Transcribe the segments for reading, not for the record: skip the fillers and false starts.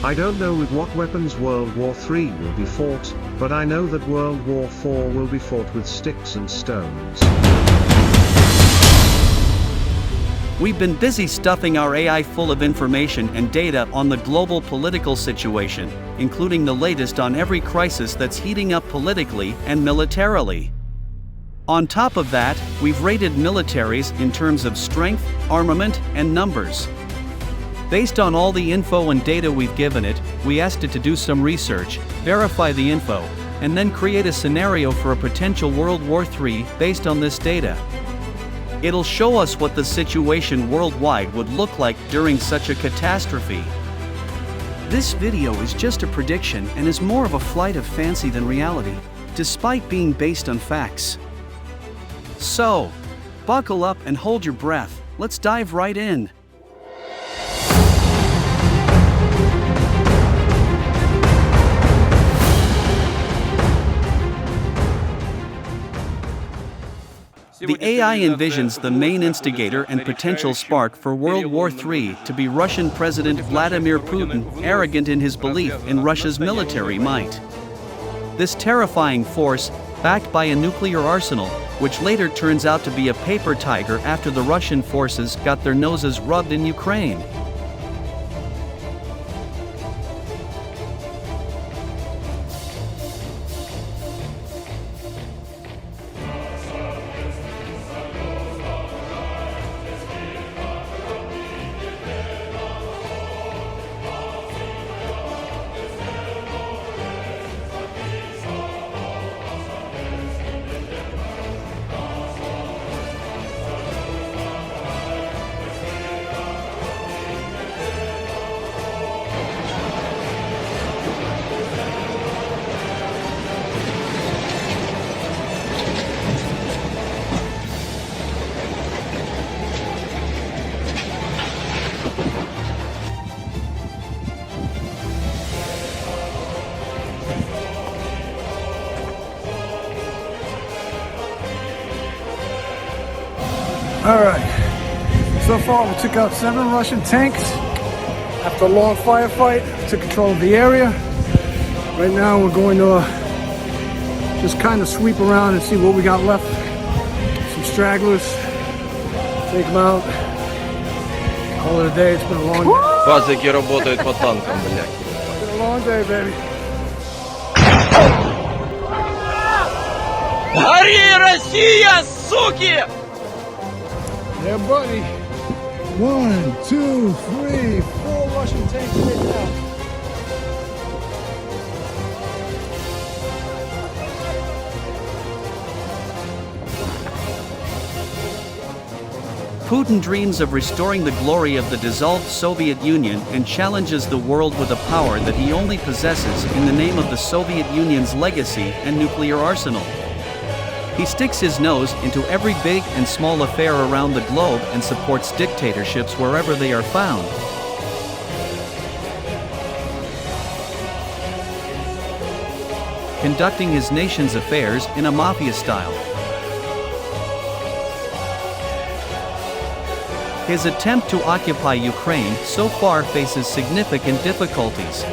I don't know with what weapons World War III will be fought, but I know that World War IV will be fought with sticks and stones. We've been busy stuffing our AI full of information and data on the global political situation, including the latest on every crisis that's heating up politically and militarily. On top of that, we've rated militaries in terms of strength, armament, and numbers. Based on all the info and data we've given it, we asked it to do some research, verify the info, and then create a scenario for a potential World War III based on this data. It'll show us what the situation worldwide would look like during such a catastrophe. This video is just a prediction and is more of a flight of fancy than reality, despite being based on facts. So, buckle up and hold your breath, let's dive right in. The AI envisions the main instigator and potential spark for World War III to be Russian President Vladimir Putin, arrogant in his belief in Russia's military might. This terrifying force, backed by a nuclear arsenal, which later turns out to be a paper tiger after the Russian forces got their noses rubbed in Ukraine. Alright, so far we took out 7 Russian tanks. After a long firefight, took control of the area. Right now we're going to just kind of sweep around and see what we got left. Some stragglers, take them out. Call it a day, it's been a long day. Базики работают по танкам, блядь. It's been a long day, baby. Гори, Россия, суки! Yeah, buddy. 1, 2, 3, 4 Russian tanks taken out. Putin dreams of restoring the glory of the dissolved Soviet Union and challenges the world with a power that he only possesses in the name of the Soviet Union's legacy and nuclear arsenal. He sticks his nose into every big and small affair around the globe and supports dictatorships wherever they are found. Conducting his nation's affairs in a mafia style. His attempt to occupy Ukraine so far faces significant difficulties.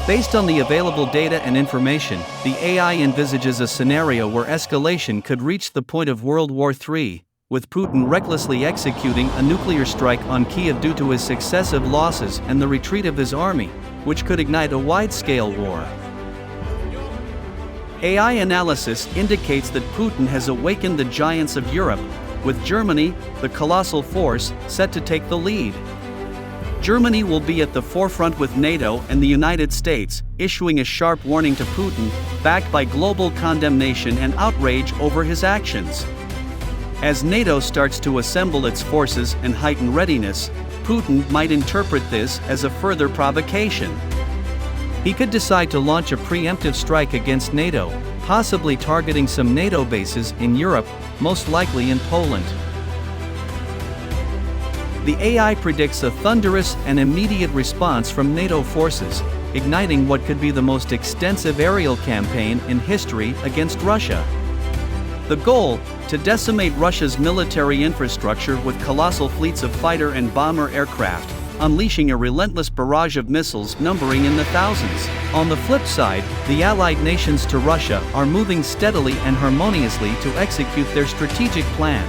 Based on the available data and information, the AI envisages a scenario where escalation could reach the point of World War III, with Putin recklessly executing a nuclear strike on Kiev due to his successive losses and the retreat of his army, which could ignite a wide-scale war. AI analysis indicates that Putin has awakened the giants of Europe, with Germany, the colossal force, set to take the lead. Germany will be at the forefront with NATO and the United States, issuing a sharp warning to Putin, backed by global condemnation and outrage over his actions. As NATO starts to assemble its forces and heighten readiness, Putin might interpret this as a further provocation. He could decide to launch a preemptive strike against NATO, possibly targeting some NATO bases in Europe, most likely in Poland. The AI predicts a thunderous and immediate response from NATO forces, igniting what could be the most extensive aerial campaign in history against Russia. The goal: to decimate Russia's military infrastructure with colossal fleets of fighter and bomber aircraft, unleashing a relentless barrage of missiles numbering in the thousands. On the flip side, the allied nations to Russia are moving steadily and harmoniously to execute their strategic plan.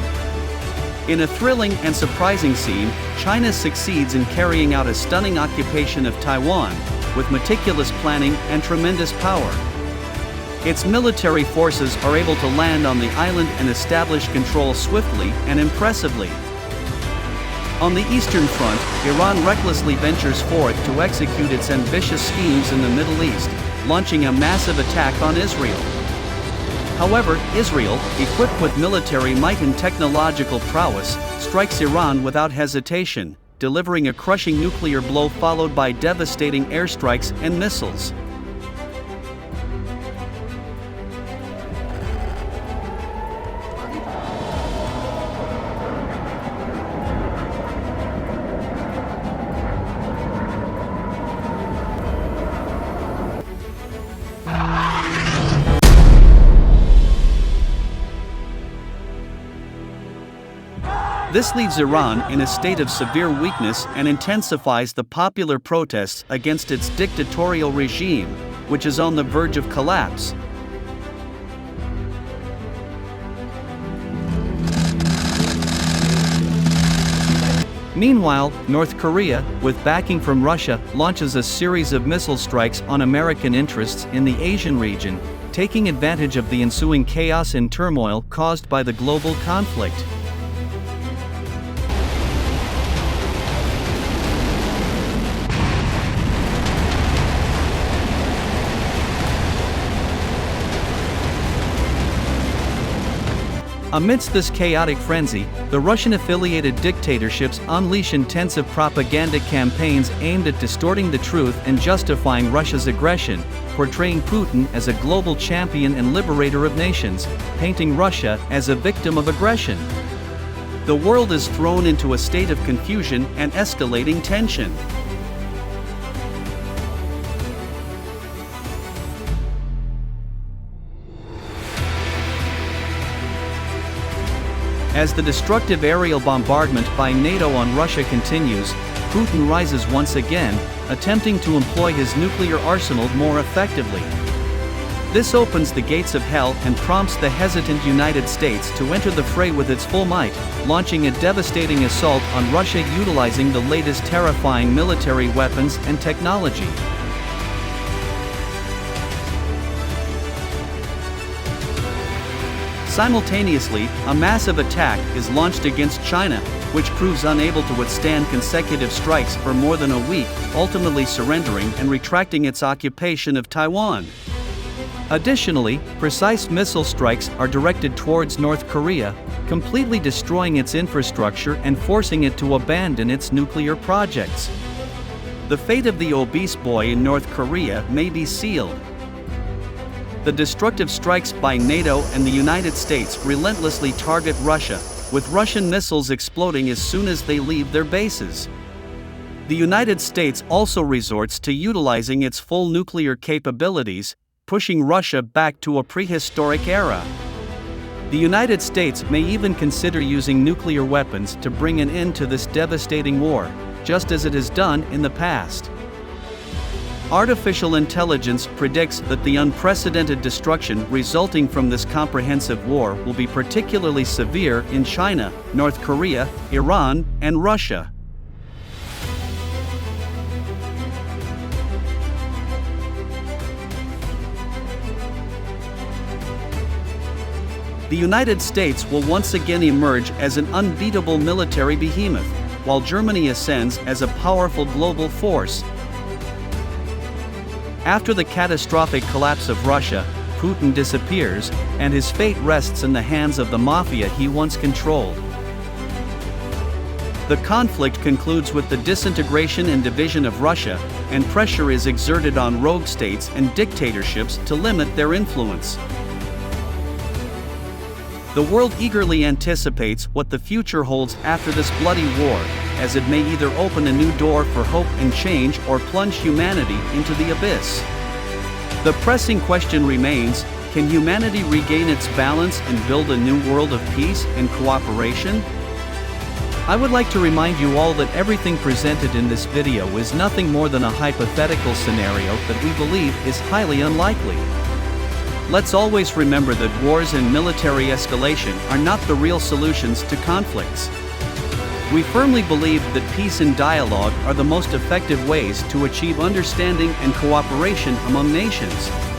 In a thrilling and surprising scene, China succeeds in carrying out a stunning occupation of Taiwan, with meticulous planning and tremendous power. Its military forces are able to land on the island and establish control swiftly and impressively. On the Eastern Front, Iran recklessly ventures forth to execute its ambitious schemes in the Middle East, launching a massive attack on Israel. However, Israel, equipped with military might and technological prowess, strikes Iran without hesitation, delivering a crushing nuclear blow followed by devastating airstrikes and missiles. This leaves Iran in a state of severe weakness and intensifies the popular protests against its dictatorial regime, which is on the verge of collapse. Meanwhile, North Korea, with backing from Russia, launches a series of missile strikes on American interests in the Asian region, taking advantage of the ensuing chaos and turmoil caused by the global conflict. Amidst this chaotic frenzy, the Russian-affiliated dictatorships unleash intensive propaganda campaigns aimed at distorting the truth and justifying Russia's aggression, portraying Putin as a global champion and liberator of nations, painting Russia as a victim of aggression. The world is thrown into a state of confusion and escalating tension. As the destructive aerial bombardment by NATO on Russia continues, Putin rises once again, attempting to employ his nuclear arsenal more effectively. This opens the gates of hell and prompts the hesitant United States to enter the fray with its full might, launching a devastating assault on Russia utilizing the latest terrifying military weapons and technology. Simultaneously, a massive attack is launched against China, which proves unable to withstand consecutive strikes for more than a week, ultimately surrendering and retracting its occupation of Taiwan. Additionally, precise missile strikes are directed towards North Korea, completely destroying its infrastructure and forcing it to abandon its nuclear projects. The fate of the obese boy in North Korea may be sealed. The destructive strikes by NATO and the United States relentlessly target Russia, with Russian missiles exploding as soon as they leave their bases. The United States also resorts to utilizing its full nuclear capabilities, pushing Russia back to a prehistoric era. The United States may even consider using nuclear weapons to bring an end to this devastating war, just as it has done in the past. Artificial intelligence predicts that the unprecedented destruction resulting from this comprehensive war will be particularly severe in China, North Korea, Iran, and Russia. The United States will once again emerge as an unbeatable military behemoth, while Germany ascends as a powerful global force. After the catastrophic collapse of Russia, Putin disappears, and his fate rests in the hands of the mafia he once controlled. The conflict concludes with the disintegration and division of Russia, and pressure is exerted on rogue states and dictatorships to limit their influence. The world eagerly anticipates what the future holds after this bloody war, as it may either open a new door for hope and change or plunge humanity into the abyss. The pressing question remains, can humanity regain its balance and build a new world of peace and cooperation? I would like to remind you all that everything presented in this video is nothing more than a hypothetical scenario that we believe is highly unlikely. Let's always remember that wars and military escalation are not the real solutions to conflicts. We firmly believe that peace and dialogue are the most effective ways to achieve understanding and cooperation among nations.